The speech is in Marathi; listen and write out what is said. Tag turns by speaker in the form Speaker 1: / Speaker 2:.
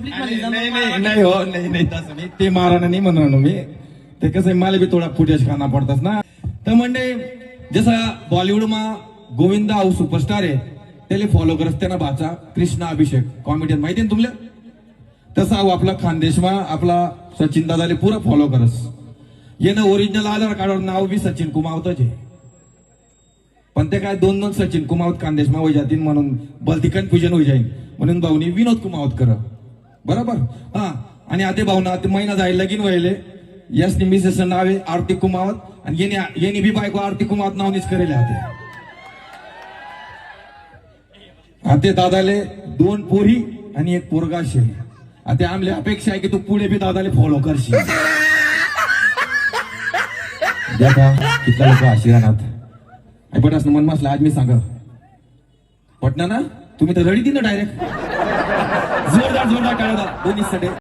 Speaker 1: पब्लिक
Speaker 2: नाही हो, नाही तसं नाही, ते मारायला नाही म्हणणार मी. ते कसं आहे, मला बी थोडा फुटेज खाना पडतात ना. तर म्हणजे जसं बॉलिवूडमा गोविंदा हाऊ सुपरस्टार आहे, त्याला फॉलो करत त्यांना भाचा कृष्णा अभिषेक कॉमेडियन माहिती ना तुमले. तसा आपला खानदेशमा आपला सचिन दादाले पुरा फॉलो करस. येणं ओरिजिनल आधार कार्डवर नाव बी सचिन कुमावतच आहे, पण ते काय दोन सचिन कुमावत खानदेशमा होई जातील म्हणून बलती कन्फ्युजन होई जाईल म्हणून भाऊनी विनोद कुमावत कर बरोबर. हा, आणि आता भाऊना ते महिना जायला लगीन व्हायले. यस मिसेसचं नाव आहे आरती कुमावत आणि येणे बी बायको आरती कुमावत नावनीच करेल. आता दादाले 2 पोरी आणि 1 पोरगा शे. आता आमल्या अपेक्षा आहे की तू पुढे बी दादाले फॉलो करशील. देखा कितना लोक आशीर्वाद ऐपटास मन मासला आज मी सांगा पटना ना तुम्ही तर रडी ती ना डायरेक्ट जोरदार टाळा दोन्ही साठी.